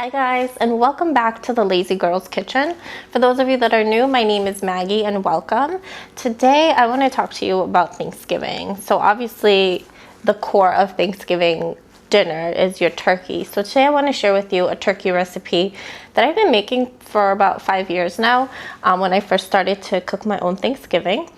Hi guys, and welcome back to the Lazy Girls Kitchen. For those of you that are new, my name is Maggie and welcome. Today I want to talk to you about Thanksgiving. So obviously the core of Thanksgiving dinner is your turkey. So today I want to share with you a turkey recipe that I've been making for about 5 years now, when I first started to cook my own Thanksgiving.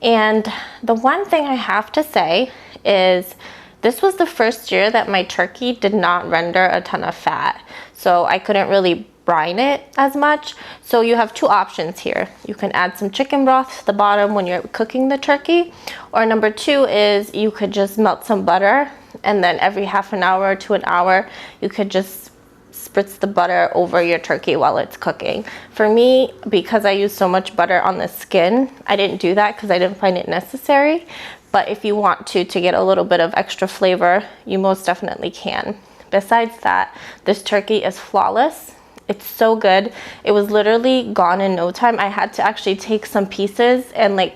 And the one thing I have to say is this was the first year that my turkey did not render a ton of fat. So I couldn't really brine it as much. So you have two options here. You can add some chicken broth to the bottom when you're cooking the turkey. Or number two is you could just melt some butter, and then every half an hour to an hour, you could just spritz the butter over your turkey while it's cooking. For me, because I use so much butter on the skin, I didn't do that because I didn't find it necessary. But if you want to get a little bit of extra flavor, you most definitely can. Besides that, this turkey is flawless. It's so good. It was literally gone in no time. I had to actually take some pieces and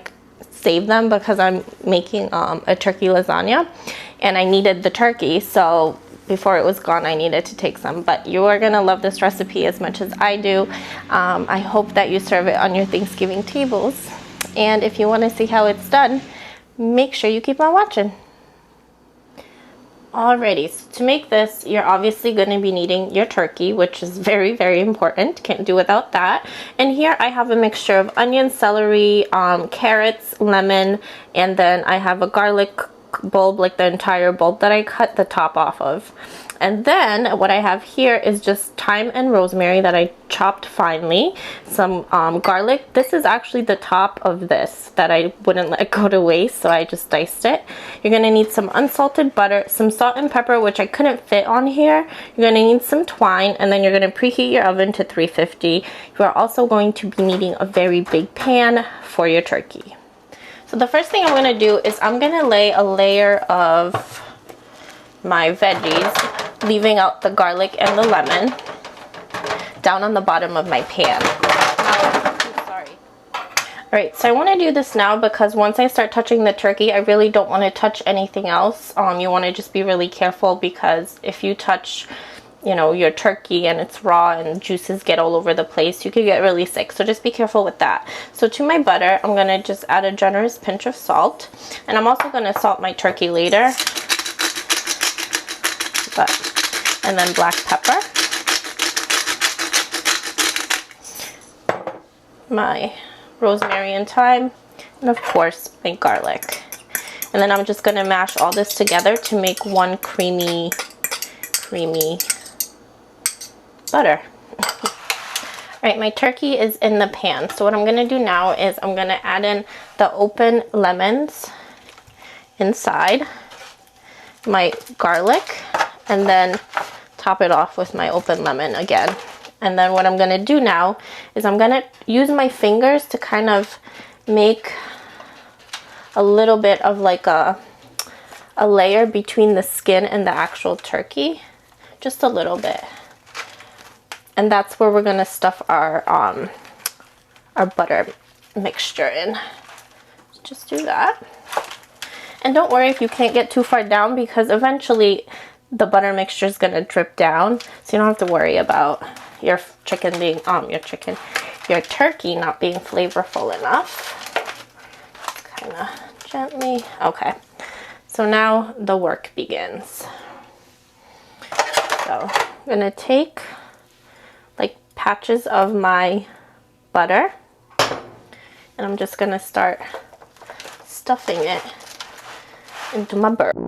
save them because I'm making a turkey lasagna and I needed the turkey. So before it was gone, I needed to take some. But you are gonna love this recipe as much as I do. I hope that you serve it on your Thanksgiving tables. And if you wanna see how it's done, make sure you keep on watching. Alrighty, so to make this, you're obviously going to be needing your turkey, which is very, very important. Can't do without that. And here I have a mixture of onion, celery, carrots, lemon, and then I have a garlic bulb, like the entire bulb that I cut the top off of. And then what I have here is just thyme and rosemary that I chopped finely. Some garlic. This is actually the top of this that I wouldn't let go to waste, so I just diced it. You're going to need some unsalted butter, some salt and pepper, which I couldn't fit on here. You're going to need some twine, and then you're going to preheat your oven to 350. You are also going to be needing a very big pan for your turkey. So the first thing I'm going to do is I'm going to lay a layer of my veggies, leaving out the garlic and the lemon, down on the bottom of my pan. Alright, so I want to do this now because once I start touching the turkey, I really don't want to touch anything else. You want to just be really careful because if you touch, your turkey and it's raw and juices get all over the place, you could get really sick. So just be careful with that. So to my butter, I'm going to just add a generous pinch of salt. And I'm also going to salt my turkey later. And then black pepper. My rosemary and thyme. And of course, my garlic. And then I'm just going to mash all this together to make one creamy butter. Alright, my turkey is in the pan. So what I'm going to do now is I'm going to add in the open lemons inside, my garlic, and then top it off with my open lemon again. And then what I'm going to do now is I'm going to use my fingers to kind of make a little bit of like a layer between the skin and the actual turkey. Just a little bit. And that's where we're going to stuff our butter mixture in. Just do that. And don't worry if you can't get too far down because eventually the butter mixture is going to drip down. So you don't have to worry about your chicken being, your turkey not being flavorful enough. Kind of gently. Okay. So now the work begins. So I'm going to take patches of my butter and I'm just going to start stuffing it into my burger.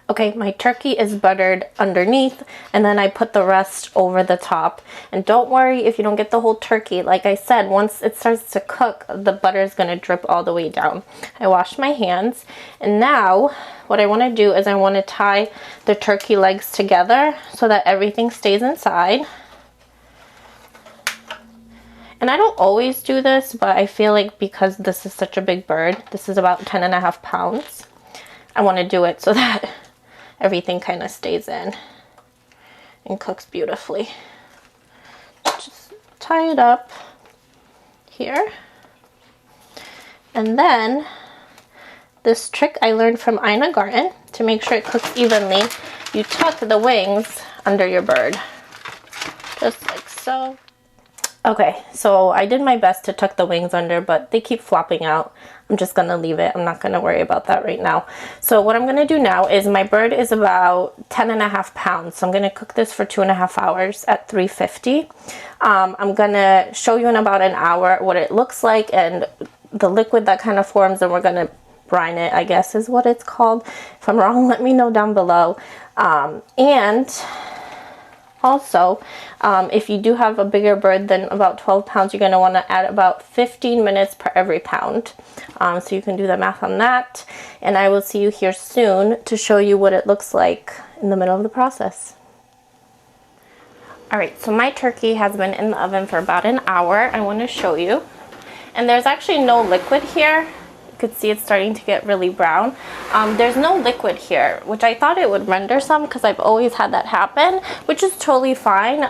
Okay, my turkey is buttered underneath, and then I put the rest over the top. And don't worry if you don't get the whole turkey. Like I said, once it starts to cook, the butter is going to drip all the way down. I washed my hands, and now what I want to do is I want to tie the turkey legs together so that everything stays inside. And I don't always do this, but I feel like because this is such a big bird, this is about 10.5 pounds, I want to do it so that everything kind of stays in and cooks beautifully. Just tie it up here. And then this trick I learned from Ina Garten to make sure it cooks evenly. You tuck the wings under your bird, just like so. Okay, so I did my best to tuck the wings under, but they keep flopping out. I'm just gonna leave it. I'm not gonna worry about that right now. So what I'm gonna do now is, my bird is about 10.5 pounds. So I'm gonna cook this for 2.5 hours at 350. I'm gonna show you in about an hour what it looks like and the liquid that kind of forms, and we're gonna brine it, I guess is what it's called. If I'm wrong, let me know down below. And also, if you do have a bigger bird than about 12 pounds, you're going to want to add about 15 minutes per every pound. So you can do the math on that. And I will see you here soon to show you what it looks like in the middle of the process. Alright, so my turkey has been in the oven for about an hour. I want to show you. And there's actually no liquid here. You could see it's starting to get really brown. There's no liquid here, which I thought it would render some because I've always had that happen, which is totally fine.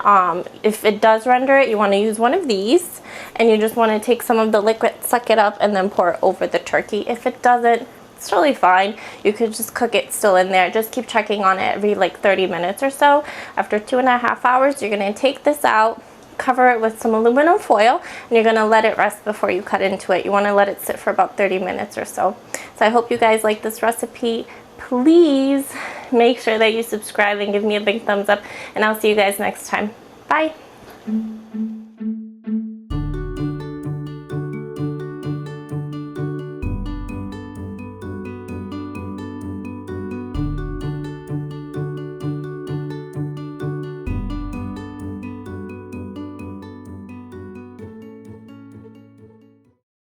If it does render it, you want to use one of these, and you just want to take some of the liquid, suck it up, and then pour it over the turkey. If it doesn't, it's totally fine. You could just cook it still in there. Just keep checking on it every like 30 minutes or so. After 2.5 hours, you're going to take this out, cover it with some aluminum foil, and you're going to let it rest before you cut into it. You want to let it sit for about 30 minutes or so. So I hope you guys like this recipe. Please make sure that you subscribe and give me a big thumbs up, and I'll see you guys next time. Bye.